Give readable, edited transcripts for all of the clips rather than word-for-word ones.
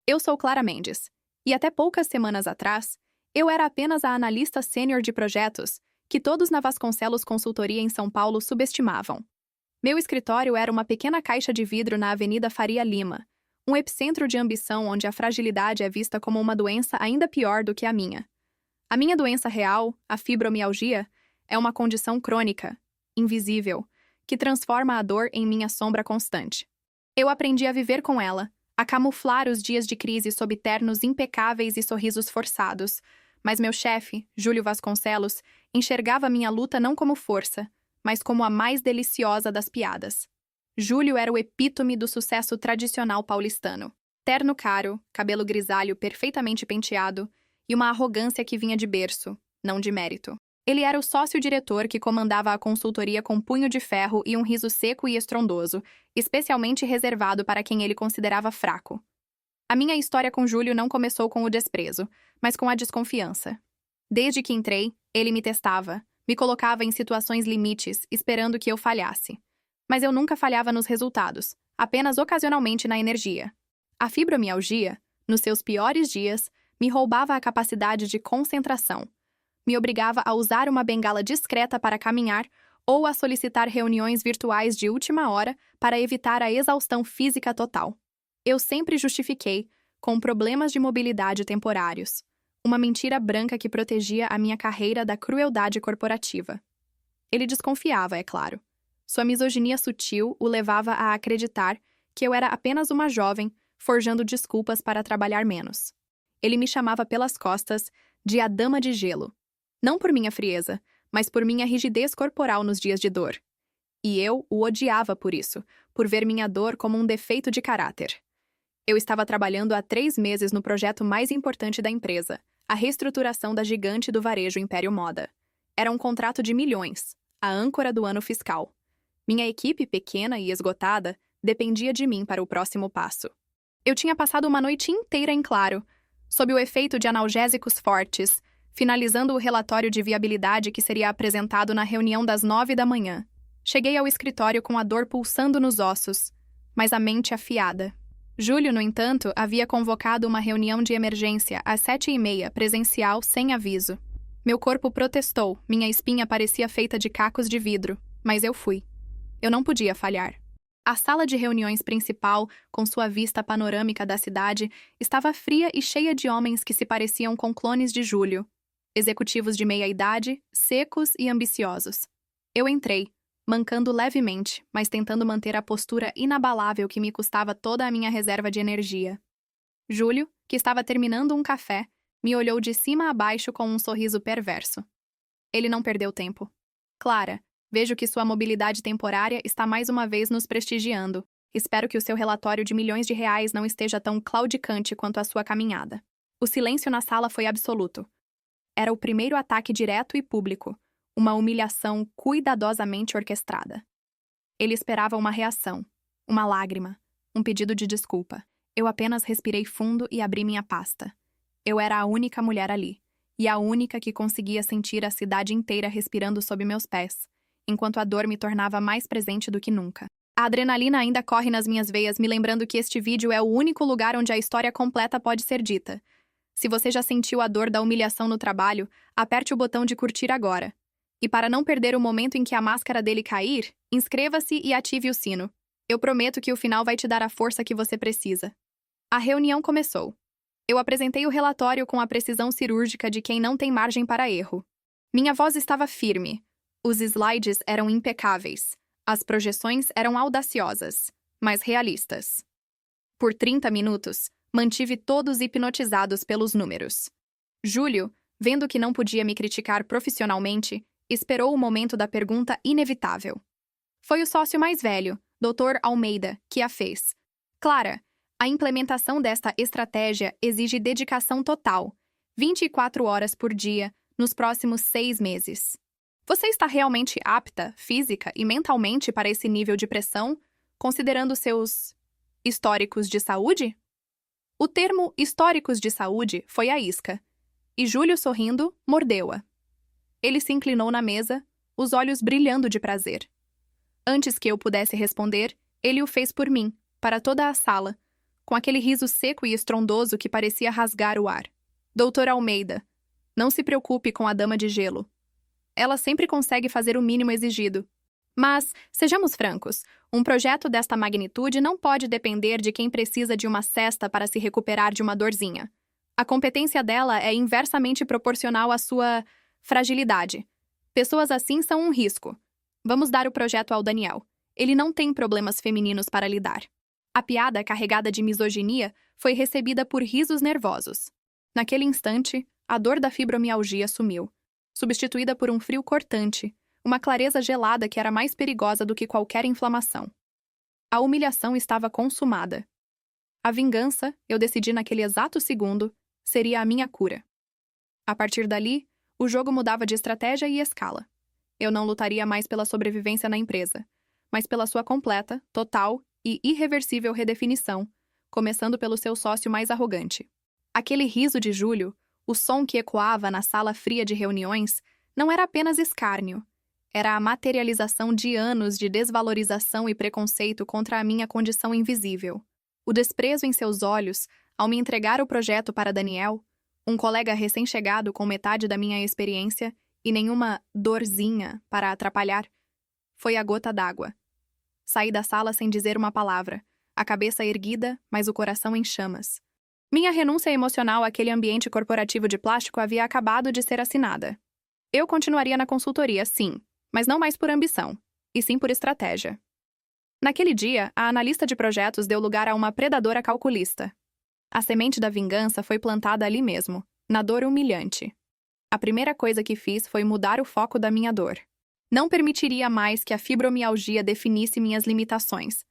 Eu sou Clara Mendes, e até poucas semanas atrás, eu era apenas a analista sênior de projetos que todos na Vasconcelos Consultoria em São Paulo subestimavam. Meu escritório era uma pequena caixa de vidro na Avenida Faria Lima, um epicentro de ambição onde a fragilidade é vista como uma doença ainda pior do que a minha. A minha doença real, a fibromialgia, é uma condição crônica, invisível, que transforma a dor em minha sombra constante. Eu aprendi a viver com ela, a camuflar os dias de crise sob ternos impecáveis e sorrisos forçados, mas meu chefe, Júlio Vasconcelos, enxergava minha luta não como força, mas como a mais deliciosa das piadas. Júlio era o epítome do sucesso tradicional paulistano. Terno caro, cabelo grisalho perfeitamente penteado e uma arrogância que vinha de berço, não de mérito. Ele era o sócio-diretor que comandava a consultoria com punho de ferro e um riso seco e estrondoso, especialmente reservado para quem ele considerava fraco. A minha história com Júlio não começou com o desprezo, mas com a desconfiança. Desde que entrei, ele me testava, me colocava em situações limites, esperando que eu falhasse. Mas eu nunca falhava nos resultados, apenas ocasionalmente na energia. A fibromialgia, nos seus piores dias, me roubava a capacidade de concentração. Me obrigava a usar uma bengala discreta para caminhar ou a solicitar reuniões virtuais de última hora para evitar a exaustão física total. Eu sempre justifiquei, com problemas de mobilidade temporários, uma mentira branca que protegia a minha carreira da crueldade corporativa. Ele desconfiava, é claro. Sua misoginia sutil o levava a acreditar que eu era apenas uma jovem, forjando desculpas para trabalhar menos. Ele me chamava pelas costas de a Dama de Gelo. Não por minha frieza, mas por minha rigidez corporal nos dias de dor. E eu o odiava por isso, por ver minha dor como um defeito de caráter. Eu estava trabalhando há 3 meses no projeto mais importante da empresa, a reestruturação da gigante do varejo Império Moda. Era um contrato de milhões, a âncora do ano fiscal. Minha equipe, pequena e esgotada, dependia de mim para o próximo passo. Eu tinha passado uma noite inteira em claro, sob o efeito de analgésicos fortes, finalizando o relatório de viabilidade que seria apresentado na reunião das 9 da manhã. Cheguei ao escritório com a dor pulsando nos ossos, mas a mente afiada. Júlio, no entanto, havia convocado uma reunião de emergência às 7h30, presencial, sem aviso. Meu corpo protestou, minha espinha parecia feita de cacos de vidro, mas eu fui. Eu não podia falhar. A sala de reuniões principal, com sua vista panorâmica da cidade, estava fria e cheia de homens que se pareciam com clones de Júlio. Executivos de meia-idade, secos e ambiciosos. Eu entrei, mancando levemente, mas tentando manter a postura inabalável que me custava toda a minha reserva de energia. Júlio, que estava terminando um café, me olhou de cima a baixo com um sorriso perverso. Ele não perdeu tempo. Clara, vejo que sua mobilidade temporária está mais uma vez nos prestigiando. Espero que o seu relatório de milhões de reais não esteja tão claudicante quanto a sua caminhada. O silêncio na sala foi absoluto. Era o primeiro ataque direto e público, uma humilhação cuidadosamente orquestrada. Ele esperava uma reação, uma lágrima, um pedido de desculpa. Eu apenas respirei fundo e abri minha pasta. Eu era a única mulher ali, e a única que conseguia sentir a cidade inteira respirando sob meus pés, enquanto a dor me tornava mais presente do que nunca. A adrenalina ainda corre nas minhas veias, me lembrando que este vídeo é o único lugar onde a história completa pode ser dita. Se você já sentiu a dor da humilhação no trabalho, aperte o botão de curtir agora. E para não perder o momento em que a máscara dele cair, inscreva-se e ative o sino. Eu prometo que o final vai te dar a força que você precisa. A reunião começou. Eu apresentei o relatório com a precisão cirúrgica de quem não tem margem para erro. Minha voz estava firme. Os slides eram impecáveis. As projeções eram audaciosas, mas realistas. Por 30 minutos, mantive todos hipnotizados pelos números. Júlio, vendo que não podia me criticar profissionalmente, esperou o momento da pergunta inevitável. Foi o sócio mais velho, Dr. Almeida, que a fez. Clara, a implementação desta estratégia exige dedicação total, 24 horas por dia, nos próximos 6 meses. Você está realmente apta, física e mentalmente para esse nível de pressão, considerando seus históricos de saúde? O termo históricos de saúde foi a isca, e Júlio, sorrindo, mordeu-a. Ele se inclinou na mesa, os olhos brilhando de prazer. Antes que eu pudesse responder, ele o fez por mim, para toda a sala, com aquele riso seco e estrondoso que parecia rasgar o ar. Doutora Almeida, não se preocupe com a dama de gelo. Ela sempre consegue fazer o mínimo exigido. Mas, sejamos francos, um projeto desta magnitude não pode depender de quem precisa de uma cesta para se recuperar de uma dorzinha. A competência dela é inversamente proporcional à sua fragilidade. Pessoas assim são um risco. Vamos dar o projeto ao Daniel. Ele não tem problemas femininos para lidar. A piada, carregada de misoginia, foi recebida por risos nervosos. Naquele instante, a dor da fibromialgia sumiu, substituída por um frio cortante, uma clareza gelada que era mais perigosa do que qualquer inflamação. A humilhação estava consumada. A vingança, eu decidi naquele exato segundo, seria a minha cura. A partir dali, o jogo mudava de estratégia e escala. Eu não lutaria mais pela sobrevivência na empresa, mas pela sua completa, total e irreversível redefinição, começando pelo seu sócio mais arrogante. Aquele riso de Júlio, o som que ecoava na sala fria de reuniões, não era apenas escárnio. Era a materialização de anos de desvalorização e preconceito contra a minha condição invisível. O desprezo em seus olhos, ao me entregar o projeto para Daniel, um colega recém-chegado com metade da minha experiência e nenhuma dorzinha para atrapalhar, foi a gota d'água. Saí da sala sem dizer uma palavra, a cabeça erguida, mas o coração em chamas. Minha renúncia emocional àquele ambiente corporativo de plástico havia acabado de ser assinada. Eu continuaria na consultoria, sim, mas não mais por ambição, e sim por estratégia. Naquele dia, a analista de projetos deu lugar a uma predadora calculista. A semente da vingança foi plantada ali mesmo, na dor humilhante. A primeira coisa que fiz foi mudar o foco da minha dor. Não permitiria mais que a fibromialgia definisse minhas limitações.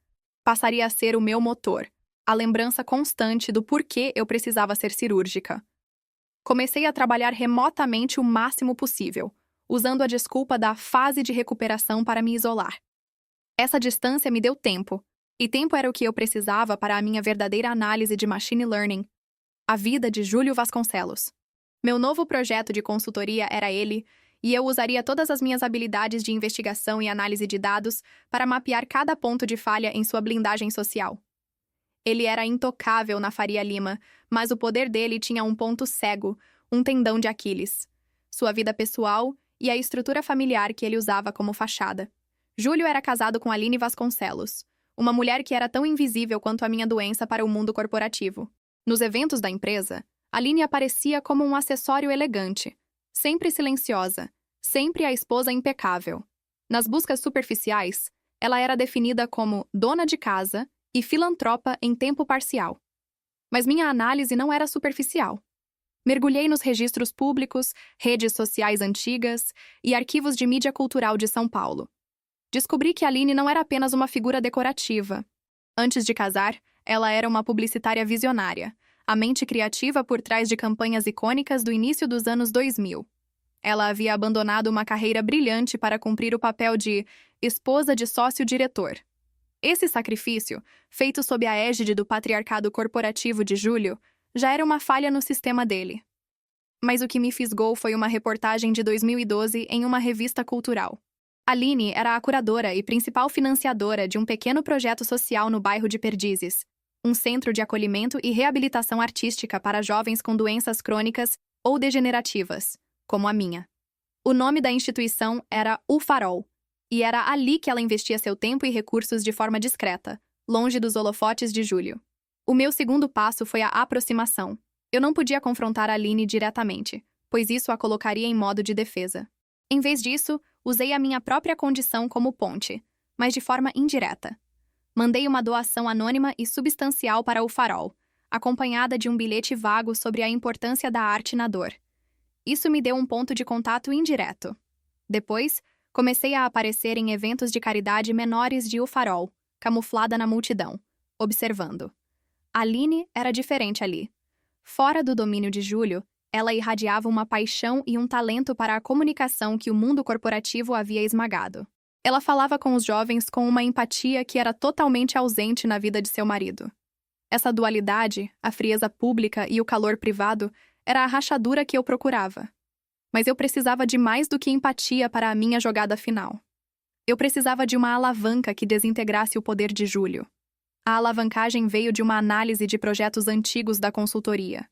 Passaria a ser o meu motor, a lembrança constante do porquê eu precisava ser cirúrgica. Comecei a trabalhar remotamente o máximo possível, usando a desculpa da fase de recuperação para me isolar. Essa distância me deu tempo, e tempo era o que eu precisava para a minha verdadeira análise de machine learning, a vida de Júlio Vasconcelos. Meu novo projeto de consultoria era ele, e eu usaria todas as minhas habilidades de investigação e análise de dados para mapear cada ponto de falha em sua blindagem social. Ele era intocável na Faria Lima, mas o poder dele tinha um ponto cego, um tendão de Aquiles. Sua vida pessoal e a estrutura familiar que ele usava como fachada. Júlio era casado com Aline Vasconcelos, uma mulher que era tão invisível quanto a minha doença para o mundo corporativo. Nos eventos da empresa, Aline aparecia como um acessório elegante, sempre silenciosa, sempre a esposa impecável. Nas buscas superficiais, ela era definida como dona de casa e filantropa em tempo parcial. Mas minha análise não era superficial. Mergulhei nos registros públicos, redes sociais antigas e arquivos de mídia cultural de São Paulo. Descobri que Aline não era apenas uma figura decorativa. Antes de casar, ela era uma publicitária visionária, a mente criativa por trás de campanhas icônicas do início dos anos 2000. Ela havia abandonado uma carreira brilhante para cumprir o papel de esposa de sócio-diretor. Esse sacrifício, feito sob a égide do patriarcado corporativo de Júlio, já era uma falha no sistema dele. Mas o que me fisgou foi uma reportagem de 2012 em uma revista cultural. Aline era a curadora e principal financiadora de um pequeno projeto social no bairro de Perdizes, um centro de acolhimento e reabilitação artística para jovens com doenças crônicas ou degenerativas, como a minha. O nome da instituição era O Farol, e era ali que ela investia seu tempo e recursos de forma discreta, longe dos holofotes de Júlio. O meu segundo passo foi a aproximação. Eu não podia confrontar Aline diretamente, pois isso a colocaria em modo de defesa. Em vez disso, usei a minha própria condição como ponte, mas de forma indireta. Mandei uma doação anônima e substancial para O Farol, acompanhada de um bilhete vago sobre a importância da arte na dor. Isso me deu um ponto de contato indireto. Depois, comecei a aparecer em eventos de caridade menores de O Farol, camuflada na multidão, observando. Aline era diferente ali. Fora do domínio de Júlio, ela irradiava uma paixão e um talento para a comunicação que o mundo corporativo havia esmagado. Ela falava com os jovens com uma empatia que era totalmente ausente na vida de seu marido. Essa dualidade, a frieza pública e o calor privado, era a rachadura que eu procurava. Mas eu precisava de mais do que empatia para a minha jogada final. Eu precisava de uma alavanca que desintegrasse o poder de Júlio. A alavancagem veio de uma análise de projetos antigos da consultoria.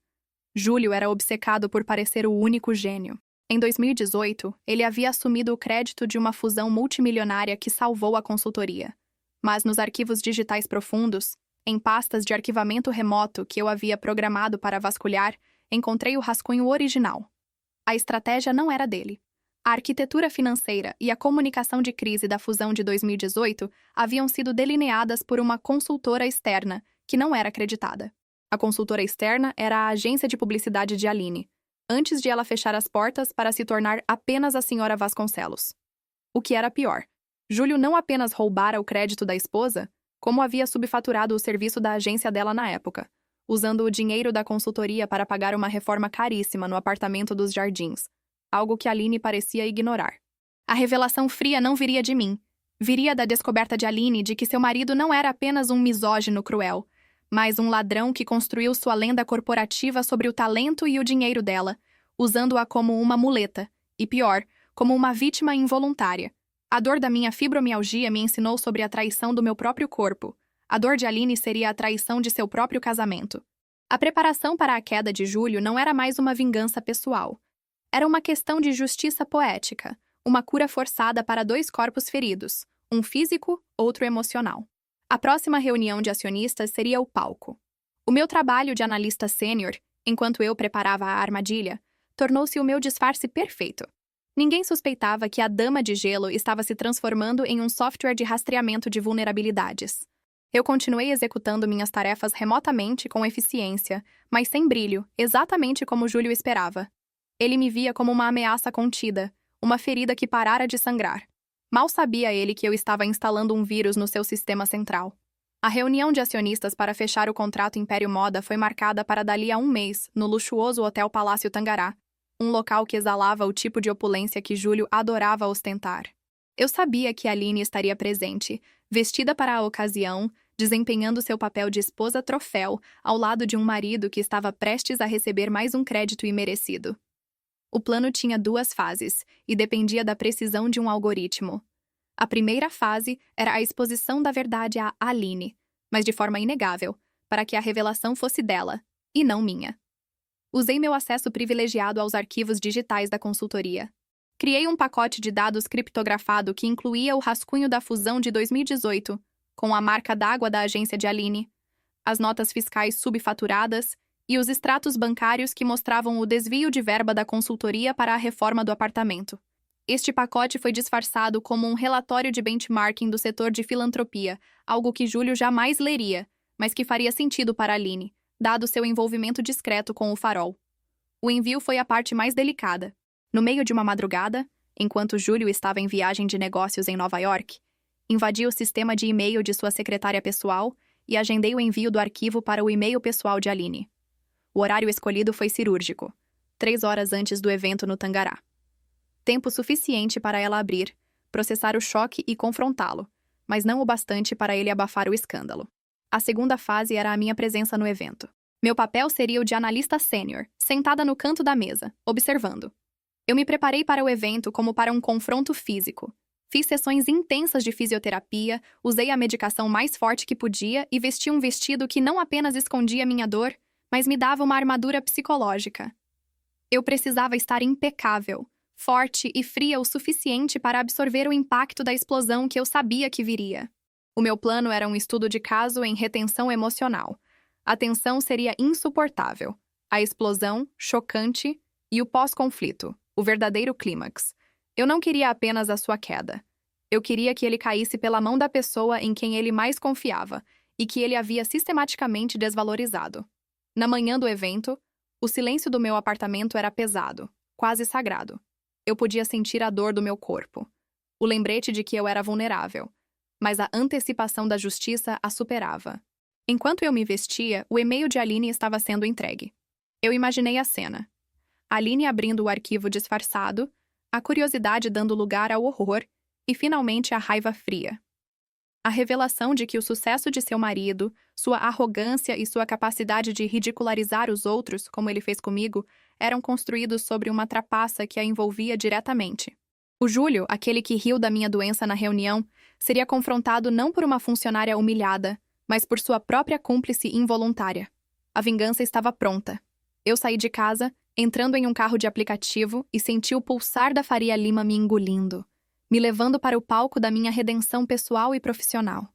Júlio era obcecado por parecer o único gênio. Em 2018, ele havia assumido o crédito de uma fusão multimilionária que salvou a consultoria. Mas nos arquivos digitais profundos, em pastas de arquivamento remoto que eu havia programado para vasculhar, encontrei o rascunho original. A estratégia não era dele. A arquitetura financeira e a comunicação de crise da fusão de 2018 haviam sido delineadas por uma consultora externa, que não era acreditada. A consultora externa era a agência de publicidade de Aline, antes de ela fechar as portas para se tornar apenas a senhora Vasconcelos. O que era pior, Júlio não apenas roubara o crédito da esposa, como havia subfaturado o serviço da agência dela na época, usando o dinheiro da consultoria para pagar uma reforma caríssima no apartamento dos Jardins, algo que Aline parecia ignorar. A revelação fria não viria de mim. Viria da descoberta de Aline de que seu marido não era apenas um misógino cruel, mas um ladrão que construiu sua lenda corporativa sobre o talento e o dinheiro dela, usando-a como uma muleta, e pior, como uma vítima involuntária. A dor da minha fibromialgia me ensinou sobre a traição do meu próprio corpo. A dor de Aline seria a traição de seu próprio casamento. A preparação para a queda de Júlio não era mais uma vingança pessoal. Era uma questão de justiça poética, uma cura forçada para dois corpos feridos, um físico, outro emocional. A próxima reunião de acionistas seria o palco. O meu trabalho de analista sênior, enquanto eu preparava a armadilha, tornou-se o meu disfarce perfeito. Ninguém suspeitava que a Dama de Gelo estava se transformando em um software de rastreamento de vulnerabilidades. Eu continuei executando minhas tarefas remotamente com eficiência, mas sem brilho, exatamente como Júlio esperava. Ele me via como uma ameaça contida, uma ferida que parara de sangrar. Mal sabia ele que eu estava instalando um vírus no seu sistema central. A reunião de acionistas para fechar o contrato Império Moda foi marcada para dali a um mês, no luxuoso Hotel Palácio Tangará, um local que exalava o tipo de opulência que Júlio adorava ostentar. Eu sabia que Aline estaria presente, vestida para a ocasião, desempenhando seu papel de esposa troféu ao lado de um marido que estava prestes a receber mais um crédito imerecido. O plano tinha duas fases e dependia da precisão de um algoritmo. A primeira fase era a exposição da verdade a Aline, mas de forma inegável, para que a revelação fosse dela, e não minha. Usei meu acesso privilegiado aos arquivos digitais da consultoria. Criei um pacote de dados criptografado que incluía o rascunho da fusão de 2018, com a marca d'água da agência de Aline, as notas fiscais subfaturadas e os extratos bancários que mostravam o desvio de verba da consultoria para a reforma do apartamento. Este pacote foi disfarçado como um relatório de benchmarking do setor de filantropia, algo que Júlio jamais leria, mas que faria sentido para Aline, dado seu envolvimento discreto com o farol. O envio foi a parte mais delicada. No meio de uma madrugada, enquanto Júlio estava em viagem de negócios em Nova York, invadi o sistema de e-mail de sua secretária pessoal e agendei o envio do arquivo para o e-mail pessoal de Aline. O horário escolhido foi cirúrgico, 3 horas antes do evento no Tangará. Tempo suficiente para ela abrir, processar o choque e confrontá-lo, mas não o bastante para ele abafar o escândalo. A segunda fase era a minha presença no evento. Meu papel seria o de analista sênior, sentada no canto da mesa, observando. Eu me preparei para o evento como para um confronto físico. Fiz sessões intensas de fisioterapia, usei a medicação mais forte que podia e vesti um vestido que não apenas escondia minha dor, mas me dava uma armadura psicológica. Eu precisava estar impecável, forte e fria o suficiente para absorver o impacto da explosão que eu sabia que viria. O meu plano era um estudo de caso em retenção emocional. A tensão seria insuportável. A explosão, chocante, e o pós-conflito, o verdadeiro clímax. Eu não queria apenas a sua queda. Eu queria que ele caísse pela mão da pessoa em quem ele mais confiava e que ele havia sistematicamente desvalorizado. Na manhã do evento, o silêncio do meu apartamento era pesado, quase sagrado. Eu podia sentir a dor do meu corpo, o lembrete de que eu era vulnerável, mas a antecipação da justiça a superava. Enquanto eu me vestia, o e-mail de Aline estava sendo entregue. Eu imaginei a cena. Aline abrindo o arquivo disfarçado, a curiosidade dando lugar ao horror e, finalmente, a raiva fria. A revelação de que o sucesso de seu marido, sua arrogância e sua capacidade de ridicularizar os outros, como ele fez comigo, eram construídos sobre uma trapaça que a envolvia diretamente. O Júlio, aquele que riu da minha doença na reunião, seria confrontado não por uma funcionária humilhada, mas por sua própria cúmplice involuntária. A vingança estava pronta. Eu saí de casa, entrando em um carro de aplicativo e senti o pulsar da Faria Lima me engolindo, me levando para o palco da minha redenção pessoal e profissional.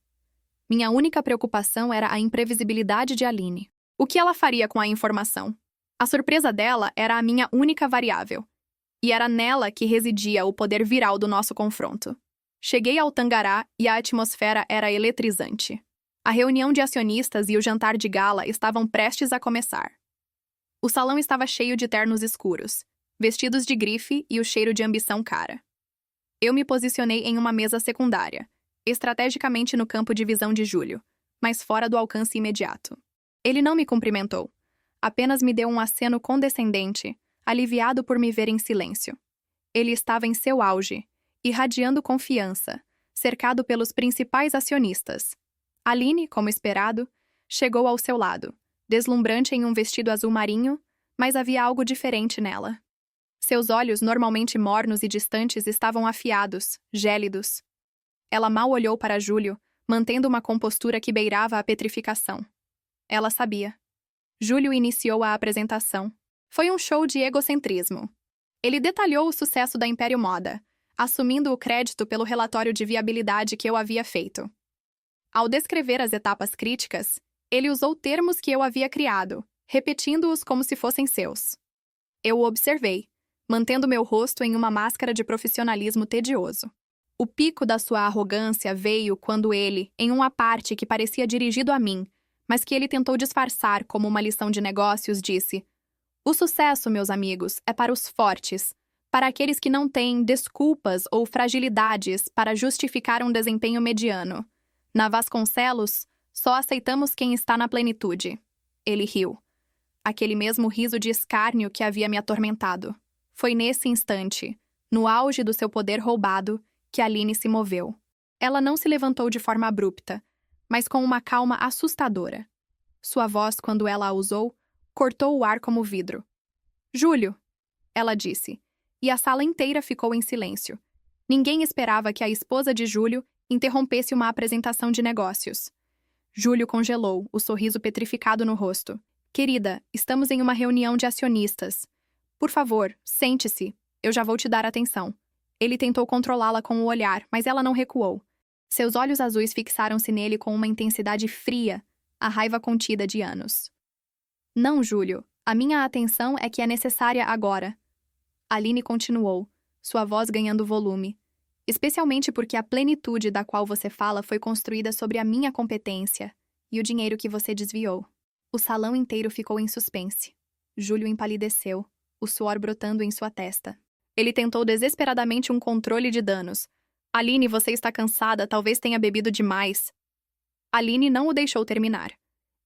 Minha única preocupação era a imprevisibilidade de Aline. O que ela faria com a informação? A surpresa dela era a minha única variável, e era nela que residia o poder viral do nosso confronto. Cheguei ao Tangará e a atmosfera era eletrizante. A reunião de acionistas e o jantar de gala estavam prestes a começar. O salão estava cheio de ternos escuros, vestidos de grife e o cheiro de ambição cara. Eu me posicionei em uma mesa secundária, estrategicamente no campo de visão de Júlio, mas fora do alcance imediato. Ele não me cumprimentou, apenas me deu um aceno condescendente, aliviado por me ver em silêncio. Ele estava em seu auge, irradiando confiança, cercado pelos principais acionistas. Aline, como esperado, chegou ao seu lado, deslumbrante em um vestido azul marinho, mas havia algo diferente nela. Seus olhos, normalmente mornos e distantes, estavam afiados, gélidos. Ela mal olhou para Júlio, mantendo uma compostura que beirava a petrificação. Ela sabia. Júlio iniciou a apresentação. Foi um show de egocentrismo. Ele detalhou o sucesso da Império Moda, assumindo o crédito pelo relatório de viabilidade que eu havia feito. Ao descrever as etapas críticas, ele usou termos que eu havia criado, repetindo-os como se fossem seus. Eu o observei, mantendo meu rosto em uma máscara de profissionalismo tedioso. O pico da sua arrogância veio quando ele, em um aparte que parecia dirigido a mim, mas que ele tentou disfarçar como uma lição de negócios, disse: "O sucesso, meus amigos, é para os fortes, para aqueles que não têm desculpas ou fragilidades para justificar um desempenho mediano. Na Vasconcelos, só aceitamos quem está na plenitude." Ele riu. Aquele mesmo riso de escárnio que havia me atormentado. Foi nesse instante, no auge do seu poder roubado, que Aline se moveu. Ela não se levantou de forma abrupta, mas com uma calma assustadora. Sua voz, quando ela a usou, cortou o ar como vidro. "Júlio", ela disse, e a sala inteira ficou em silêncio. Ninguém esperava que a esposa de Júlio interrompesse uma apresentação de negócios. Júlio congelou, o sorriso petrificado no rosto. "Querida, estamos em uma reunião de acionistas. Por favor, sente-se. Eu já vou te dar atenção." Ele tentou controlá-la com o olhar, mas ela não recuou. Seus olhos azuis fixaram-se nele com uma intensidade fria, a raiva contida de anos. "Não, Júlio. A minha atenção é que é necessária agora." Aline continuou, sua voz ganhando volume. "Especialmente porque a plenitude da qual você fala foi construída sobre a minha competência e o dinheiro que você desviou." O salão inteiro ficou em suspense. Júlio empalideceu, o suor brotando em sua testa. Ele tentou desesperadamente um controle de danos. "Aline, você está cansada, talvez tenha bebido demais." Aline não o deixou terminar.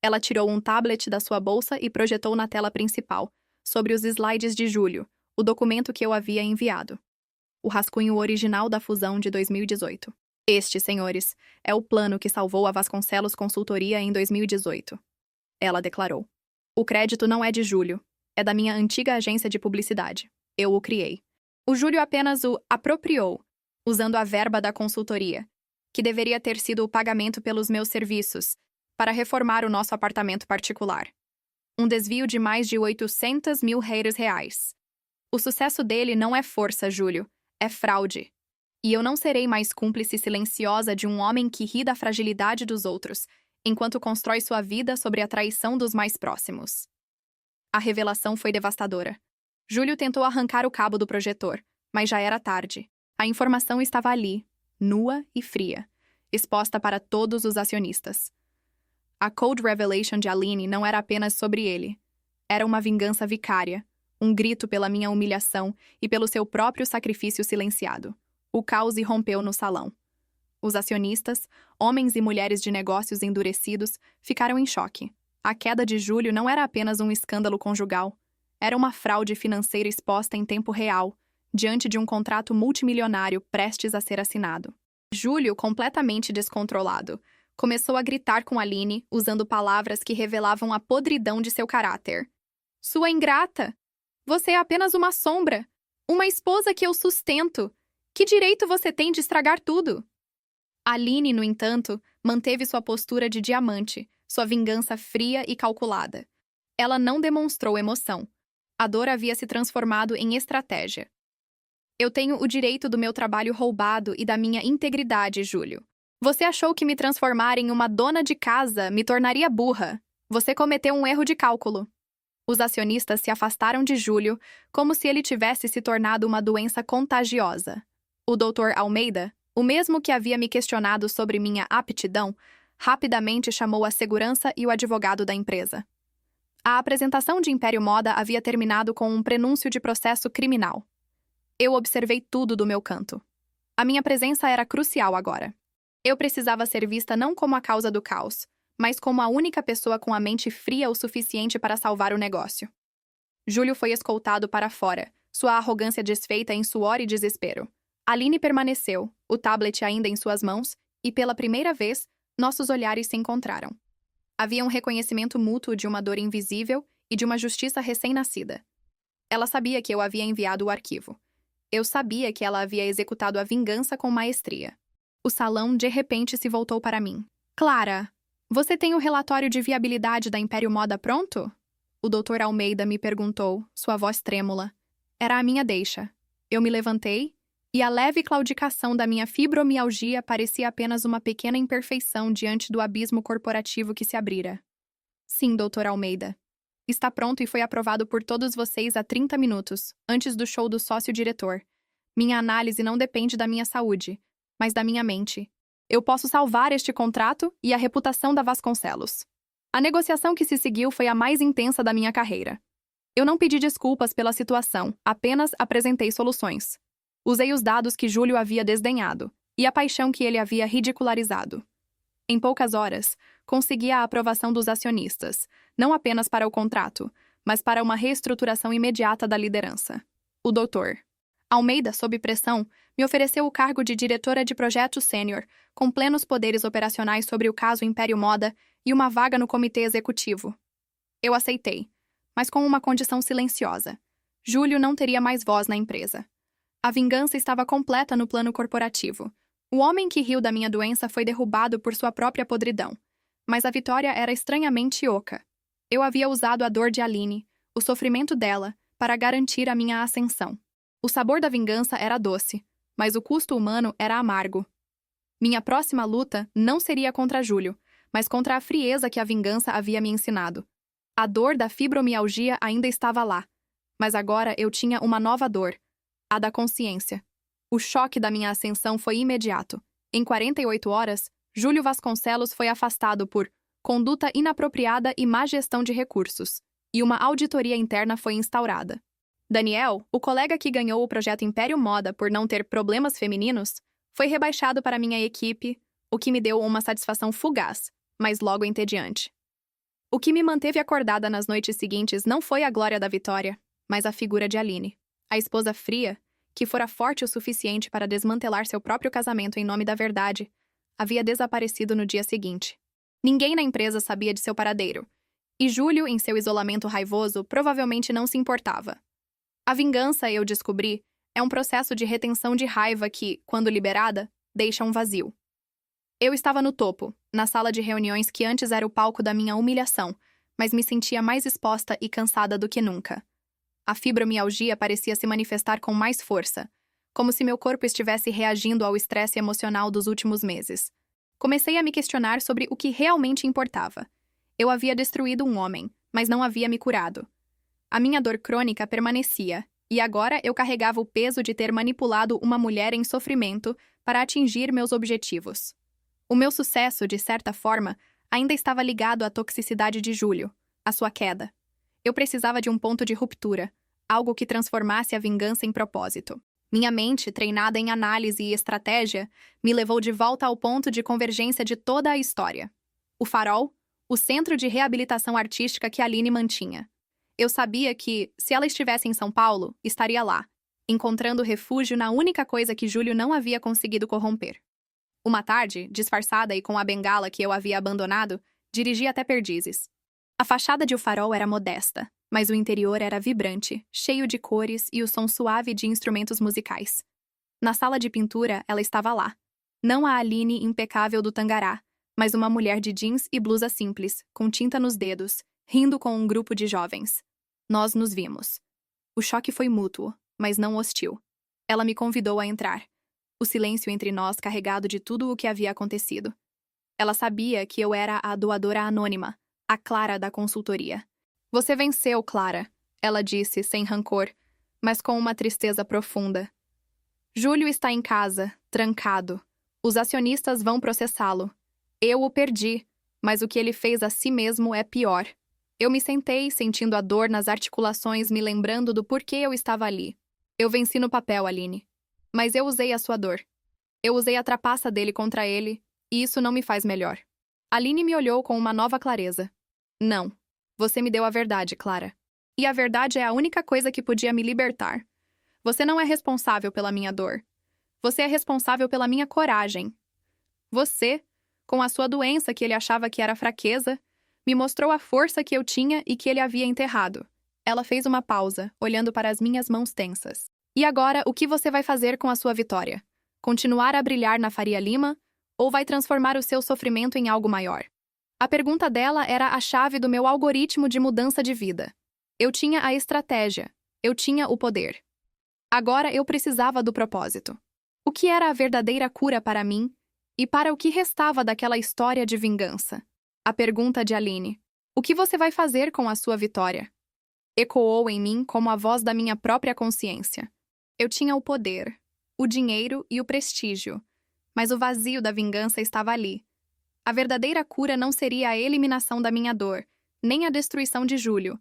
Ela tirou um tablet da sua bolsa e projetou na tela principal, sobre os slides de Júlio, o documento que eu havia enviado. O rascunho original da fusão de 2018. "Este, senhores, é o plano que salvou a Vasconcelos Consultoria em 2018. Ela declarou. "O crédito não é de Júlio, é da minha antiga agência de publicidade. Eu o criei. O Júlio apenas o apropriou, usando a verba da consultoria, que deveria ter sido o pagamento pelos meus serviços, para reformar o nosso apartamento particular. Um desvio de mais de 800 mil reais. O sucesso dele não é força, Júlio, é fraude. E eu não serei mais cúmplice silenciosa de um homem que ri da fragilidade dos outros, enquanto constrói sua vida sobre a traição dos mais próximos." A revelação foi devastadora. Júlio tentou arrancar o cabo do projetor, mas já era tarde. A informação estava ali, nua e fria, exposta para todos os acionistas. A Cold Revelation de Aline não era apenas sobre ele. Era uma vingança vicária, um grito pela minha humilhação e pelo seu próprio sacrifício silenciado. O caos irrompeu no salão. Os acionistas, homens e mulheres de negócios endurecidos, ficaram em choque. A queda de Júlio não era apenas um escândalo conjugal. Era uma fraude financeira exposta em tempo real, diante de um contrato multimilionário prestes a ser assinado. Júlio, completamente descontrolado, começou a gritar com Aline, usando palavras que revelavam a podridão de seu caráter. "Sua ingrata! Você é apenas uma sombra! Uma esposa que eu sustento! Que direito você tem de estragar tudo?" Aline, no entanto, manteve sua postura de diamante, sua vingança fria e calculada. Ela não demonstrou emoção. A dor havia se transformado em estratégia. Eu tenho o direito do meu trabalho roubado e da minha integridade, Júlio. Você achou que me transformar em uma dona de casa me tornaria burra. Você cometeu um erro de cálculo. Os acionistas se afastaram de Júlio como se ele tivesse se tornado uma doença contagiosa. O Dr. Almeida, o mesmo que havia me questionado sobre minha aptidão, rapidamente chamou a segurança e o advogado da empresa. A apresentação de Império Moda havia terminado com um prenúncio de processo criminal. Eu observei tudo do meu canto. A minha presença era crucial agora. Eu precisava ser vista não como a causa do caos, mas como a única pessoa com a mente fria o suficiente para salvar o negócio. Júlio foi escoltado para fora, sua arrogância desfeita em suor e desespero. Aline permaneceu, o tablet ainda em suas mãos, e pela primeira vez, nossos olhares se encontraram. Havia um reconhecimento mútuo de uma dor invisível e de uma justiça recém-nascida. Ela sabia que eu havia enviado o arquivo. Eu sabia que ela havia executado a vingança com maestria. O salão, de repente, se voltou para mim. Clara, você tem o relatório de viabilidade da Império Moda pronto? O Dr. Almeida me perguntou, sua voz trêmula. Era a minha deixa. Eu me levantei, e a leve claudicação da minha fibromialgia parecia apenas uma pequena imperfeição diante do abismo corporativo que se abrira. Sim, Dr. Almeida. Está pronto e foi aprovado por todos vocês há 30 minutos, antes do show do sócio-diretor. Minha análise não depende da minha saúde, mas da minha mente. Eu posso salvar este contrato e a reputação da Vasconcelos. A negociação que se seguiu foi a mais intensa da minha carreira. Eu não pedi desculpas pela situação, apenas apresentei soluções. Usei os dados que Júlio havia desdenhado e a paixão que ele havia ridicularizado. Em poucas horas, consegui a aprovação dos acionistas, não apenas para o contrato, mas para uma reestruturação imediata da liderança. O Dr. Almeida, sob pressão, me ofereceu o cargo de diretora de projeto sênior, com plenos poderes operacionais sobre o caso Império Moda e uma vaga no comitê executivo. Eu aceitei, mas com uma condição silenciosa. Júlio não teria mais voz na empresa. A vingança estava completa no plano corporativo. O homem que riu da minha doença foi derrubado por sua própria podridão. Mas a vitória era estranhamente oca. Eu havia usado a dor de Aline, o sofrimento dela, para garantir a minha ascensão. O sabor da vingança era doce, mas o custo humano era amargo. Minha próxima luta não seria contra Júlio, mas contra a frieza que a vingança havia me ensinado. A dor da fibromialgia ainda estava lá, mas agora eu tinha uma nova dor, a da consciência. O choque da minha ascensão foi imediato. Em 48 horas, Júlio Vasconcelos foi afastado por conduta inapropriada e má gestão de recursos, e uma auditoria interna foi instaurada. Daniel, o colega que ganhou o projeto Império Moda por não ter problemas femininos, foi rebaixado para minha equipe, o que me deu uma satisfação fugaz, mas logo entediante. O que me manteve acordada nas noites seguintes não foi a glória da vitória, mas a figura de Aline, a esposa fria, que fora forte o suficiente para desmantelar seu próprio casamento em nome da verdade, havia desaparecido no dia seguinte. Ninguém na empresa sabia de seu paradeiro, e Júlio, em seu isolamento raivoso, provavelmente não se importava. A vingança, eu descobri, é um processo de retenção de raiva que, quando liberada, deixa um vazio. Eu estava no topo, na sala de reuniões que antes era o palco da minha humilhação, mas me sentia mais exposta e cansada do que nunca. A fibromialgia parecia se manifestar com mais força, como se meu corpo estivesse reagindo ao estresse emocional dos últimos meses. Comecei a me questionar sobre o que realmente importava. Eu havia destruído um homem, mas não havia me curado. A minha dor crônica permanecia, e agora eu carregava o peso de ter manipulado uma mulher em sofrimento para atingir meus objetivos. O meu sucesso, de certa forma, ainda estava ligado à toxicidade de Júlio, à sua queda. Eu precisava de um ponto de ruptura, algo que transformasse a vingança em propósito. Minha mente, treinada em análise e estratégia, me levou de volta ao ponto de convergência de toda a história. O Farol, o centro de reabilitação artística que Aline mantinha. Eu sabia que, se ela estivesse em São Paulo, estaria lá, encontrando refúgio na única coisa que Júlio não havia conseguido corromper. Uma tarde, disfarçada e com a bengala que eu havia abandonado, dirigi até Perdizes. A fachada de O Farol era modesta, mas o interior era vibrante, cheio de cores e o som suave de instrumentos musicais. Na sala de pintura, ela estava lá. Não a Aline impecável do Tangará, mas uma mulher de jeans e blusa simples, com tinta nos dedos, rindo com um grupo de jovens. Nós nos vimos. O choque foi mútuo, mas não hostil. Ela me convidou a entrar. O silêncio entre nós carregado de tudo o que havia acontecido. Ela sabia que eu era a doadora anônima, a Clara da consultoria. Você venceu, Clara, ela disse, sem rancor, mas com uma tristeza profunda. Júlio está em casa, trancado. Os acionistas vão processá-lo. Eu o perdi, mas o que ele fez a si mesmo é pior. Eu me sentei, sentindo a dor nas articulações, me lembrando do porquê eu estava ali. Eu venci no papel, Aline. Mas eu usei a sua dor. Eu usei a trapaça dele contra ele, e isso não me faz melhor. Aline me olhou com uma nova clareza. Não. Você me deu a verdade, Clara. E a verdade é a única coisa que podia me libertar. Você não é responsável pela minha dor. Você é responsável pela minha coragem. Você, com a sua doença que ele achava que era fraqueza, me mostrou a força que eu tinha e que ele havia enterrado. Ela fez uma pausa, olhando para as minhas mãos tensas. E agora, o que você vai fazer com a sua vitória? Continuar a brilhar na Faria Lima? Ou vai transformar o seu sofrimento em algo maior? A pergunta dela era a chave do meu algoritmo de mudança de vida. Eu tinha a estratégia. Eu tinha o poder. Agora eu precisava do propósito. O que era a verdadeira cura para mim e para o que restava daquela história de vingança? A pergunta de Aline. O que você vai fazer com a sua vitória? Ecoou em mim como a voz da minha própria consciência. Eu tinha o poder, o dinheiro e o prestígio, mas o vazio da vingança estava ali. A verdadeira cura não seria a eliminação da minha dor, nem a destruição de Júlio,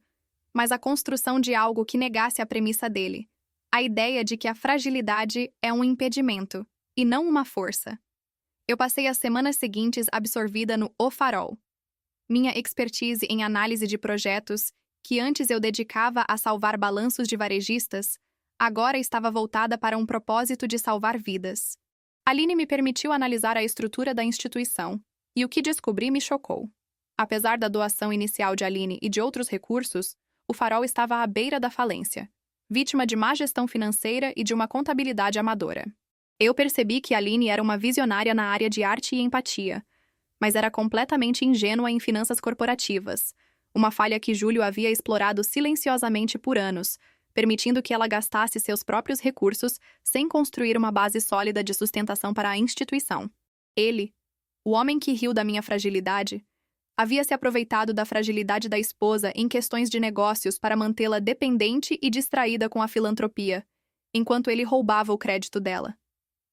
mas a construção de algo que negasse a premissa dele. A ideia de que a fragilidade é um impedimento, e não uma força. Eu passei as semanas seguintes absorvida no O Farol. Minha expertise em análise de projetos, que antes eu dedicava a salvar balanços de varejistas, agora estava voltada para um propósito de salvar vidas. Aline me permitiu analisar a estrutura da instituição, e o que descobri me chocou. Apesar da doação inicial de Aline e de outros recursos, o Farol estava à beira da falência, vítima de má gestão financeira e de uma contabilidade amadora. Eu percebi que Aline era uma visionária na área de arte e empatia, mas era completamente ingênua em finanças corporativas, uma falha que Júlio havia explorado silenciosamente por anos, permitindo que ela gastasse seus próprios recursos sem construir uma base sólida de sustentação para a instituição. Ele, o homem que riu da minha fragilidade, havia se aproveitado da fragilidade da esposa em questões de negócios para mantê-la dependente e distraída com a filantropia, enquanto ele roubava o crédito dela.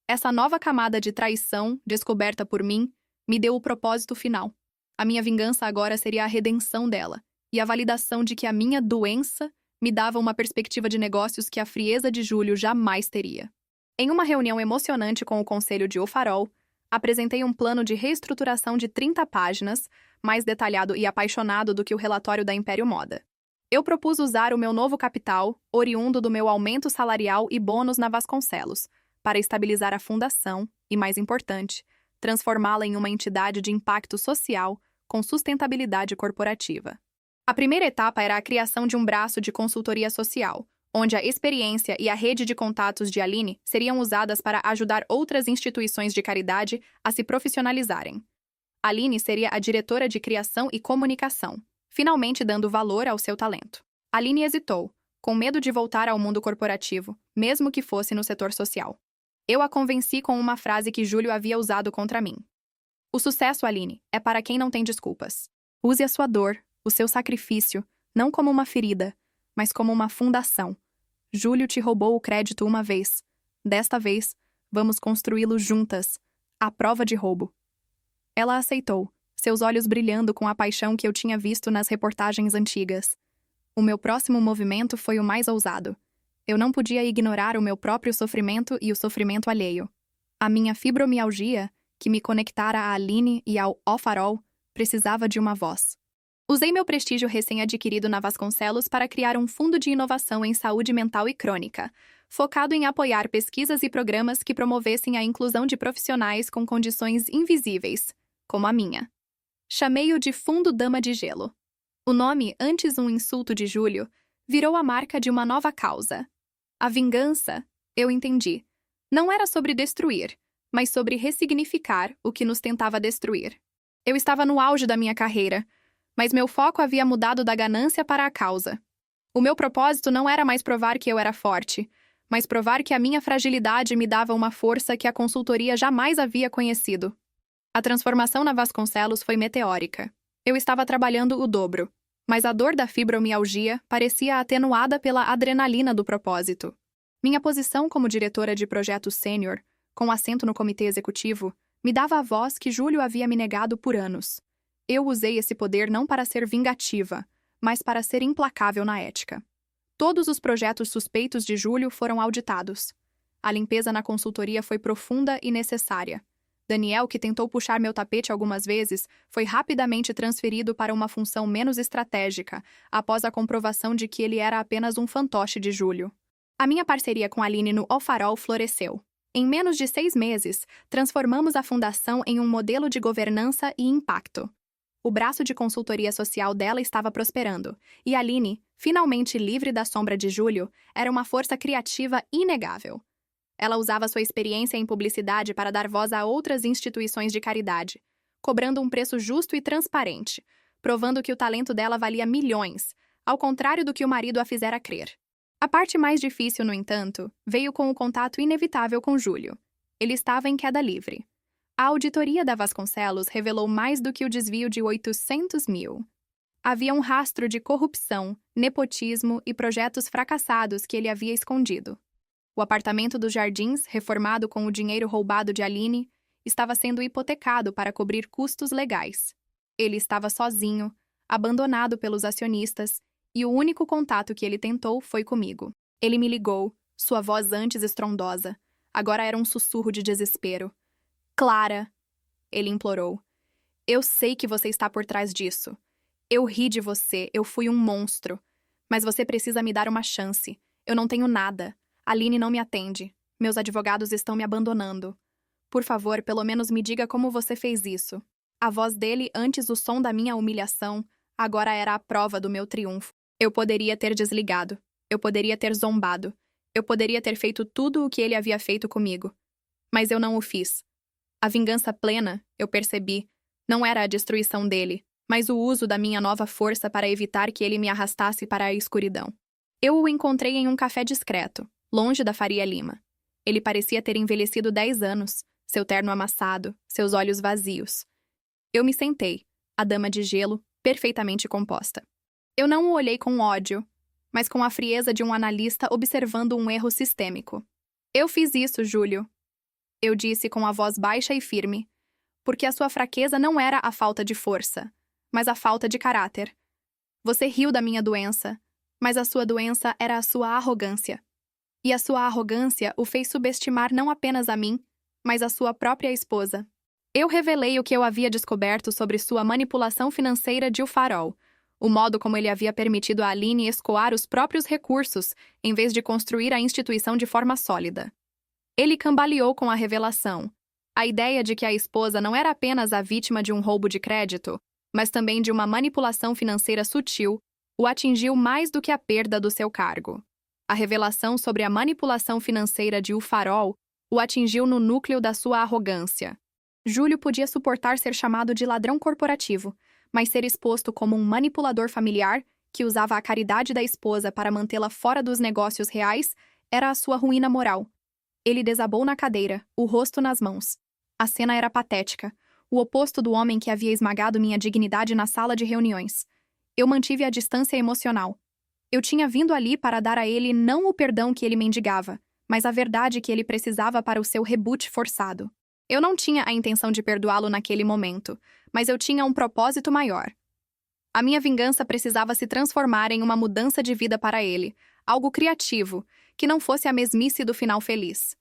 Essa nova camada de traição, descoberta por mim, me deu o propósito final. A minha vingança agora seria a redenção dela, e a validação de que a minha doença me dava uma perspectiva de negócios que a frieza de Júlio jamais teria. Em uma reunião emocionante com o Conselho de O Farol, apresentei um plano de reestruturação de 30 páginas, mais detalhado e apaixonado do que o relatório da Império Moda. Eu propus usar o meu novo capital, oriundo do meu aumento salarial e bônus na Vasconcelos, para estabilizar a fundação e, mais importante, transformá-la em uma entidade de impacto social com sustentabilidade corporativa. A primeira etapa era a criação de um braço de consultoria social, onde a experiência e a rede de contatos de Aline seriam usadas para ajudar outras instituições de caridade a se profissionalizarem. Aline seria a diretora de criação e comunicação, finalmente dando valor ao seu talento. Aline hesitou, com medo de voltar ao mundo corporativo, mesmo que fosse no setor social. Eu a convenci com uma frase que Júlio havia usado contra mim. O sucesso, Aline, é para quem não tem desculpas. Use a sua dor, o seu sacrifício, não como uma ferida, mas como uma fundação. Júlio te roubou o crédito uma vez. Desta vez, vamos construí-lo juntas, à prova de roubo. Ela aceitou, seus olhos brilhando com a paixão que eu tinha visto nas reportagens antigas. O meu próximo movimento foi o mais ousado. Eu não podia ignorar o meu próprio sofrimento e o sofrimento alheio. A minha fibromialgia, que me conectara a Aline e ao O Farol, precisava de uma voz. Usei meu prestígio recém-adquirido na Vasconcelos para criar um fundo de inovação em saúde mental e crônica, focado em apoiar pesquisas e programas que promovessem a inclusão de profissionais com condições invisíveis, como a minha. Chamei-o de Fundo Dama de Gelo. O nome, antes um insulto de Júlio, virou a marca de uma nova causa. A vingança, eu entendi, não era sobre destruir, mas sobre ressignificar o que nos tentava destruir. Eu estava no auge da minha carreira, mas meu foco havia mudado da ganância para a causa. O meu propósito não era mais provar que eu era forte, mas provar que a minha fragilidade me dava uma força que a consultoria jamais havia conhecido. A transformação na Vasconcelos foi meteórica. Eu estava trabalhando o dobro, mas a dor da fibromialgia parecia atenuada pela adrenalina do propósito. Minha posição como diretora de projeto sênior, com assento no comitê executivo, me dava a voz que Júlio havia me negado por anos. Eu usei esse poder não para ser vingativa, mas para ser implacável na ética. Todos os projetos suspeitos de Júlio foram auditados. A limpeza na consultoria foi profunda e necessária. Daniel, que tentou puxar meu tapete algumas vezes, foi rapidamente transferido para uma função menos estratégica, após a comprovação de que ele era apenas um fantoche de Júlio. A minha parceria com a Aline no O Farol floresceu. Em menos de 6 meses, transformamos a fundação em um modelo de governança e impacto. O braço de consultoria social dela estava prosperando, e Aline, finalmente livre da sombra de Júlio, era uma força criativa inegável. Ela usava sua experiência em publicidade para dar voz a outras instituições de caridade, cobrando um preço justo e transparente, provando que o talento dela valia milhões, ao contrário do que o marido a fizera crer. A parte mais difícil, no entanto, veio com o contato inevitável com Júlio. Ele estava em queda livre. A auditoria da Vasconcelos revelou mais do que o desvio de 800 mil. Havia um rastro de corrupção, nepotismo e projetos fracassados que ele havia escondido. O apartamento dos Jardins, reformado com o dinheiro roubado de Aline, estava sendo hipotecado para cobrir custos legais. Ele estava sozinho, abandonado pelos acionistas, e o único contato que ele tentou foi comigo. Ele me ligou, sua voz antes estrondosa, agora era um sussurro de desespero. Clara, ele implorou. Eu sei que você está por trás disso. Eu ri de você, eu fui um monstro. Mas você precisa me dar uma chance. Eu não tenho nada. Aline não me atende. Meus advogados estão me abandonando. Por favor, pelo menos me diga como você fez isso. A voz dele, antes o som da minha humilhação, agora era a prova do meu triunfo. Eu poderia ter desligado. Eu poderia ter zombado. Eu poderia ter feito tudo o que ele havia feito comigo. Mas eu não o fiz. A vingança plena, eu percebi, não era a destruição dele, mas o uso da minha nova força para evitar que ele me arrastasse para a escuridão. Eu o encontrei em um café discreto, longe da Faria Lima. Ele parecia ter envelhecido 10 anos, seu terno amassado, seus olhos vazios. Eu me sentei, a dama de gelo, perfeitamente composta. Eu não o olhei com ódio, mas com a frieza de um analista observando um erro sistêmico. Eu fiz isso, Júlio. Eu disse com a voz baixa e firme, porque a sua fraqueza não era a falta de força, mas a falta de caráter. Você riu da minha doença, mas a sua doença era a sua arrogância. E a sua arrogância o fez subestimar não apenas a mim, mas a sua própria esposa. Eu revelei o que eu havia descoberto sobre sua manipulação financeira de O Farol, o modo como ele havia permitido a Aline escoar os próprios recursos, em vez de construir a instituição de forma sólida. Ele cambaleou com a revelação. A ideia de que a esposa não era apenas a vítima de um roubo de crédito, mas também de uma manipulação financeira sutil, o atingiu mais do que a perda do seu cargo. A revelação sobre a manipulação financeira de O Farol o atingiu no núcleo da sua arrogância. Júlio podia suportar ser chamado de ladrão corporativo, mas ser exposto como um manipulador familiar, que usava a caridade da esposa para mantê-la fora dos negócios reais, era a sua ruína moral. Ele desabou na cadeira, o rosto nas mãos. A cena era patética, o oposto do homem que havia esmagado minha dignidade na sala de reuniões. Eu mantive a distância emocional. Eu tinha vindo ali para dar a ele não o perdão que ele mendigava, mas a verdade que ele precisava para o seu reboot forçado. Eu não tinha a intenção de perdoá-lo naquele momento, mas eu tinha um propósito maior. A minha vingança precisava se transformar em uma mudança de vida para ele, algo criativo, que não fosse a mesmice do final feliz.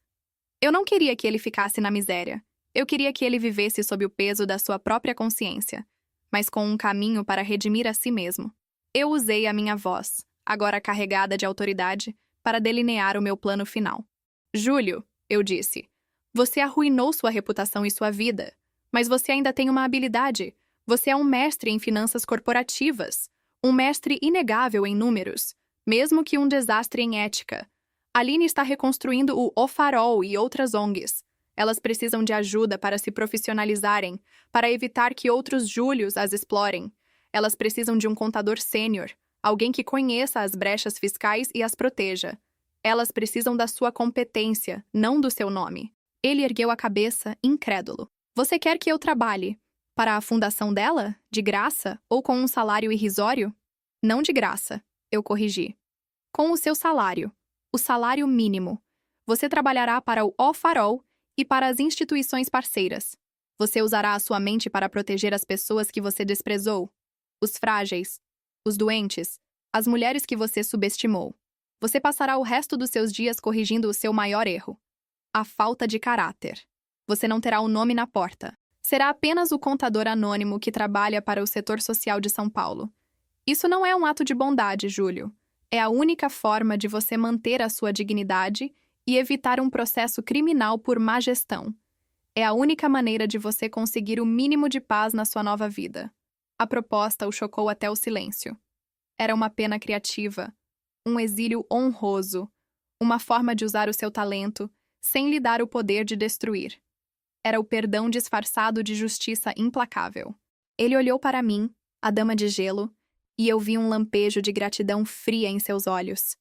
Eu não queria que ele ficasse na miséria. Eu queria que ele vivesse sob o peso da sua própria consciência, mas com um caminho para redimir a si mesmo. Eu usei a minha voz, agora carregada de autoridade, para delinear o meu plano final. Júlio, eu disse, você arruinou sua reputação e sua vida, mas você ainda tem uma habilidade. Você é um mestre em finanças corporativas, um mestre inegável em números, mesmo que um desastre em ética. Aline está reconstruindo o O Farol e outras ONGs. Elas precisam de ajuda para se profissionalizarem, para evitar que outros Júlios as explorem. Elas precisam de um contador sênior, alguém que conheça as brechas fiscais e as proteja. Elas precisam da sua competência, não do seu nome. Ele ergueu a cabeça, incrédulo. Você quer que eu trabalhe para a fundação dela? De graça? Ou com um salário irrisório? Não de graça, eu corrigi. Com o seu salário, o salário mínimo. Você trabalhará para o Farol e para as instituições parceiras. Você usará a sua mente para proteger as pessoas que você desprezou, os frágeis, os doentes, as mulheres que você subestimou. Você passará o resto dos seus dias corrigindo o seu maior erro, a falta de caráter. Você não terá o nome na porta. Será apenas o contador anônimo que trabalha para o setor social de São Paulo. Isso não é um ato de bondade, Júlio. É a única forma de você manter a sua dignidade e evitar um processo criminal por má gestão. É a única maneira de você conseguir o mínimo de paz na sua nova vida. A proposta o chocou até o silêncio. Era uma pena criativa, um exílio honroso, uma forma de usar o seu talento sem lhe dar o poder de destruir. Era o perdão disfarçado de justiça implacável. Ele olhou para mim, a dama de gelo, e eu vi um lampejo de gratidão fria em seus olhos.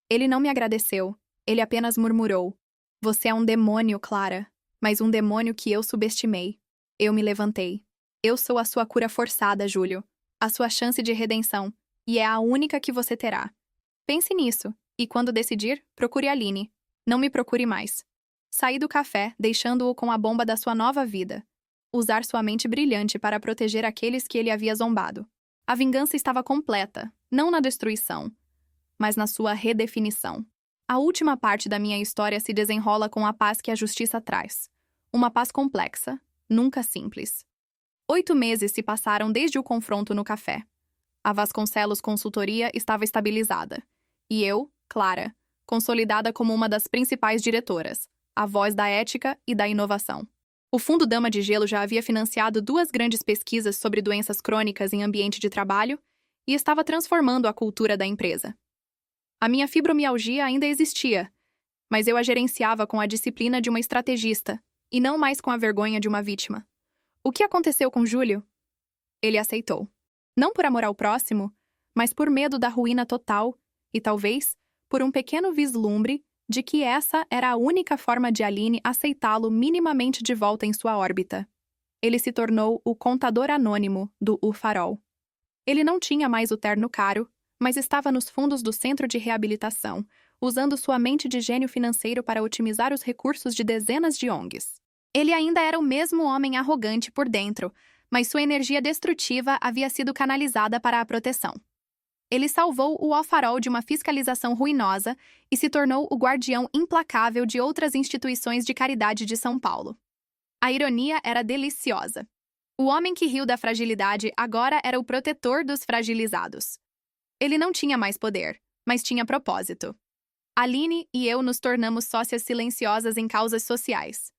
Ele não me agradeceu, ele apenas murmurou. Você é um demônio, Clara, mas um demônio que eu subestimei. Eu me levantei. Eu sou a sua cura forçada, Júlio, a sua chance de redenção, e é a única que você terá. Pense nisso, e quando decidir, procure Aline. Não me procure mais. Saí do café, deixando-o com a bomba da sua nova vida. Usar sua mente brilhante para proteger aqueles que ele havia zombado. A vingança estava completa, não na destruição, mas na sua redefinição. A última parte da minha história se desenrola com a paz que a justiça traz. Uma paz complexa, nunca simples. 8 meses se passaram desde o confronto no café. A Vasconcelos Consultoria estava estabilizada. E eu, Clara, consolidada como uma das principais diretoras, a voz da ética e da inovação. O Fundo Dama de Gelo já havia financiado 2 grandes pesquisas sobre doenças crônicas em ambiente de trabalho e estava transformando a cultura da empresa. A minha fibromialgia ainda existia, mas eu a gerenciava com a disciplina de uma estrategista e não mais com a vergonha de uma vítima. O que aconteceu com Júlio? Ele aceitou. Não por amor ao próximo, mas por medo da ruína total e, talvez, por um pequeno vislumbre de que essa era a única forma de Aline aceitá-lo minimamente de volta em sua órbita. Ele se tornou o contador anônimo do Farol. Ele não tinha mais o terno caro, mas estava nos fundos do centro de reabilitação, usando sua mente de gênio financeiro para otimizar os recursos de dezenas de ONGs. Ele ainda era o mesmo homem arrogante por dentro, mas sua energia destrutiva havia sido canalizada para a proteção. Ele salvou o Farol de uma fiscalização ruinosa e se tornou o guardião implacável de outras instituições de caridade de São Paulo. A ironia era deliciosa. O homem que riu da fragilidade agora era o protetor dos fragilizados. Ele não tinha mais poder, mas tinha propósito. Aline e eu nos tornamos sócias silenciosas em causas sociais.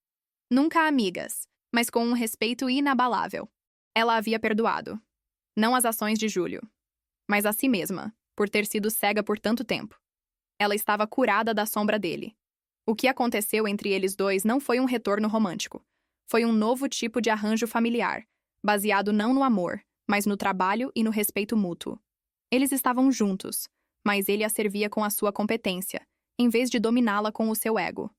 Nunca amigas, mas com um respeito inabalável. Ela havia perdoado. Não as ações de Júlio, mas a si mesma, por ter sido cega por tanto tempo. Ela estava curada da sombra dele. O que aconteceu entre eles dois não foi um retorno romântico. Foi um novo tipo de arranjo familiar, baseado não no amor, mas no trabalho e no respeito mútuo. Eles estavam juntos, mas ele a servia com a sua competência, em vez de dominá-la com o seu ego.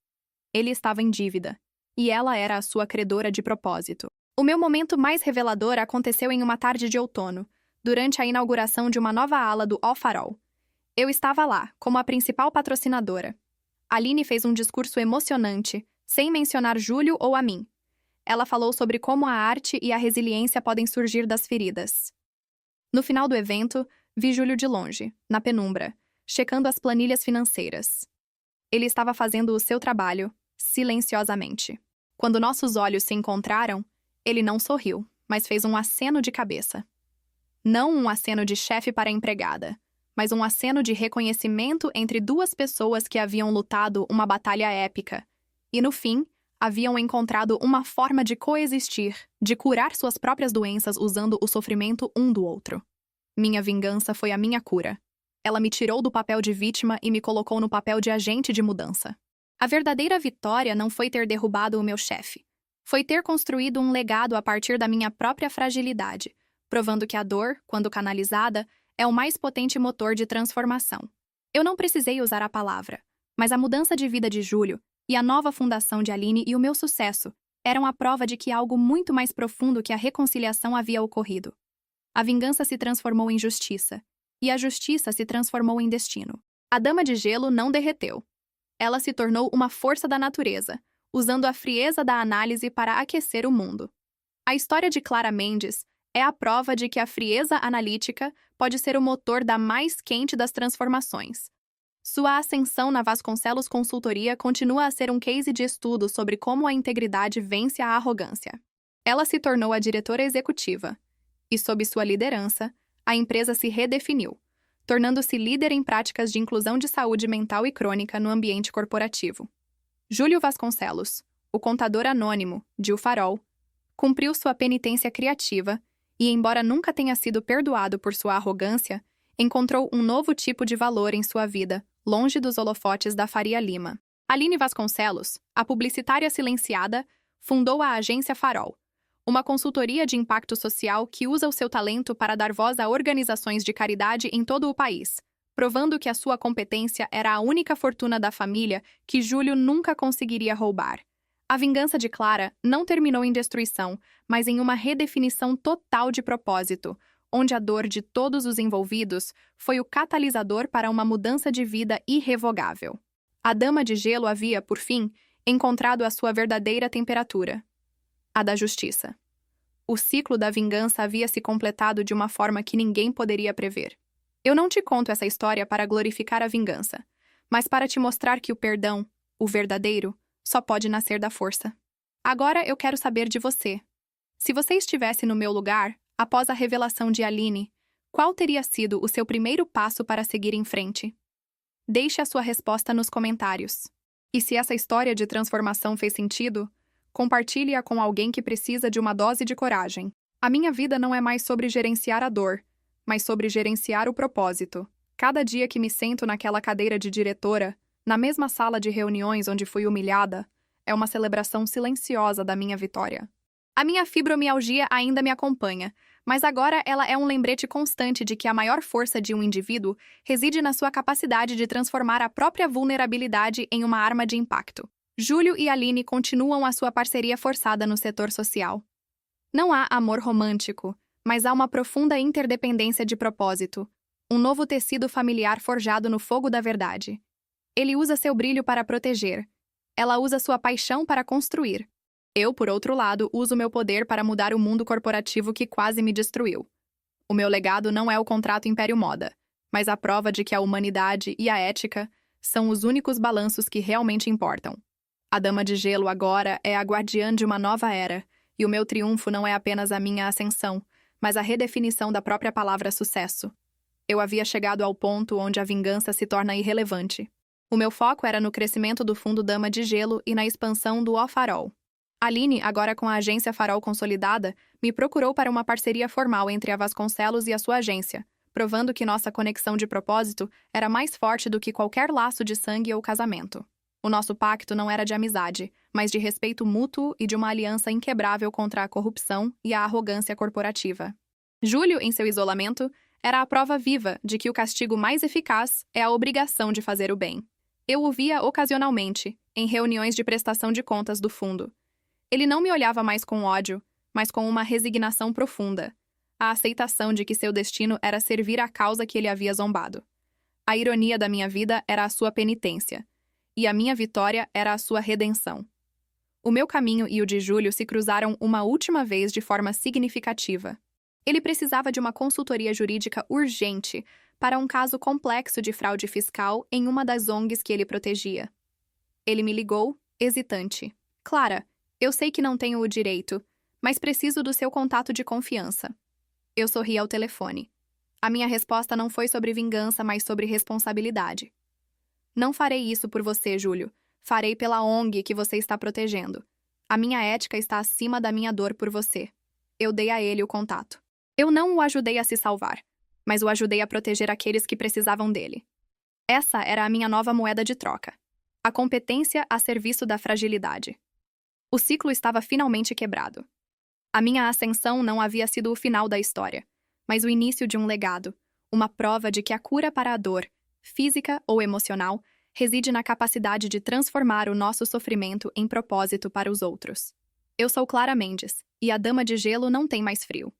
Ele estava em dívida, e ela era a sua credora de propósito. O meu momento mais revelador aconteceu em uma tarde de outono, durante a inauguração de uma nova ala do Farol. Eu estava lá, como a principal patrocinadora. Aline fez um discurso emocionante, sem mencionar Júlio ou a mim. Ela falou sobre como a arte e a resiliência podem surgir das feridas. No final do evento, vi Júlio de longe, na penumbra, checando as planilhas financeiras. Ele estava fazendo o seu trabalho, silenciosamente. Quando nossos olhos se encontraram, ele não sorriu, mas fez um aceno de cabeça. Não um aceno de chefe para empregada, mas um aceno de reconhecimento entre 2 pessoas que haviam lutado uma batalha épica e, no fim, haviam encontrado uma forma de coexistir, de curar suas próprias doenças usando o sofrimento um do outro. Minha vingança foi a minha cura. Ela me tirou do papel de vítima e me colocou no papel de agente de mudança. A verdadeira vitória não foi ter derrubado o meu chefe. Foi ter construído um legado a partir da minha própria fragilidade, provando que a dor, quando canalizada, é o mais potente motor de transformação. Eu não precisei usar a palavra, mas a mudança de vida de Júlio e a nova fundação de Aline e o meu sucesso eram a prova de que algo muito mais profundo que a reconciliação havia ocorrido. A vingança se transformou em justiça, e a justiça se transformou em destino. A Dama de Gelo não derreteu. Ela se tornou uma força da natureza, usando a frieza da análise para aquecer o mundo. A história de Clara Mendes é a prova de que a frieza analítica pode ser o motor da mais quente das transformações. Sua ascensão na Vasconcelos Consultoria continua a ser um case de estudo sobre como a integridade vence a arrogância. Ela se tornou a diretora executiva, e sob sua liderança, a empresa se redefiniu, tornando-se líder em práticas de inclusão de saúde mental e crônica no ambiente corporativo. Júlio Vasconcelos, o contador anônimo de O Farol, cumpriu sua penitência criativa e, embora nunca tenha sido perdoado por sua arrogância, encontrou um novo tipo de valor em sua vida, longe dos holofotes da Faria Lima. Aline Vasconcelos, a publicitária silenciada, fundou a agência Farol, uma consultoria de impacto social que usa o seu talento para dar voz a organizações de caridade em todo o país, provando que a sua competência era a única fortuna da família que Júlio nunca conseguiria roubar. A vingança de Clara não terminou em destruição, mas em uma redefinição total de propósito, onde a dor de todos os envolvidos foi o catalisador para uma mudança de vida irrevogável. A Dama de Gelo havia, por fim, encontrado a sua verdadeira temperatura, a da justiça. O ciclo da vingança havia se completado de uma forma que ninguém poderia prever. Eu não te conto essa história para glorificar a vingança, mas para te mostrar que o perdão, o verdadeiro, só pode nascer da força. Agora eu quero saber de você. Se você estivesse no meu lugar, após a revelação de Aline, qual teria sido o seu primeiro passo para seguir em frente? Deixe a sua resposta nos comentários. E se essa história de transformação fez sentido, compartilhe-a com alguém que precisa de uma dose de coragem. A minha vida não é mais sobre gerenciar a dor, mas sobre gerenciar o propósito. Cada dia que me sento naquela cadeira de diretora, na mesma sala de reuniões onde fui humilhada, é uma celebração silenciosa da minha vitória. A minha fibromialgia ainda me acompanha, mas agora ela é um lembrete constante de que a maior força de um indivíduo reside na sua capacidade de transformar a própria vulnerabilidade em uma arma de impacto. Júlio e Aline continuam a sua parceria forçada no setor social. Não há amor romântico, mas há uma profunda interdependência de propósito, um novo tecido familiar forjado no fogo da verdade. Ele usa seu brilho para proteger. Ela usa sua paixão para construir. Eu, por outro lado, uso meu poder para mudar o mundo corporativo que quase me destruiu. O meu legado não é o contrato Império Moda, mas a prova de que a humanidade e a ética são os únicos balanços que realmente importam. A Dama de Gelo agora é a guardiã de uma nova era, e o meu triunfo não é apenas a minha ascensão, mas a redefinição da própria palavra sucesso. Eu havia chegado ao ponto onde a vingança se torna irrelevante. O meu foco era no crescimento do fundo Dama de Gelo e na expansão do O Farol. Aline, agora com a agência Farol consolidada, me procurou para uma parceria formal entre a Vasconcelos e a sua agência, provando que nossa conexão de propósito era mais forte do que qualquer laço de sangue ou casamento. O nosso pacto não era de amizade, mas de respeito mútuo e de uma aliança inquebrável contra a corrupção e a arrogância corporativa. Júlio, em seu isolamento, era a prova viva de que o castigo mais eficaz é a obrigação de fazer o bem. Eu o via ocasionalmente, em reuniões de prestação de contas do fundo. Ele não me olhava mais com ódio, mas com uma resignação profunda, a aceitação de que seu destino era servir à causa que ele havia zombado. A ironia da minha vida era a sua penitência, e a minha vitória era a sua redenção. O meu caminho e o de Júlio se cruzaram uma última vez de forma significativa. Ele precisava de uma consultoria jurídica urgente para um caso complexo de fraude fiscal em uma das ONGs que ele protegia. Ele me ligou, hesitante. Clara, eu sei que não tenho o direito, mas preciso do seu contato de confiança. Eu sorri ao telefone. A minha resposta não foi sobre vingança, mas sobre responsabilidade. Não farei isso por você, Júlio. Farei pela ONG que você está protegendo. A minha ética está acima da minha dor por você. Eu dei a ele o contato. Eu não o ajudei a se salvar, mas o ajudei a proteger aqueles que precisavam dele. Essa era a minha nova moeda de troca. A competência a serviço da fragilidade. O ciclo estava finalmente quebrado. A minha ascensão não havia sido o final da história, mas o início de um legado, uma prova de que a cura para a dor, física ou emocional, reside na capacidade de transformar o nosso sofrimento em propósito para os outros. Eu sou Clara Mendes, e a Dama de Gelo não tem mais frio.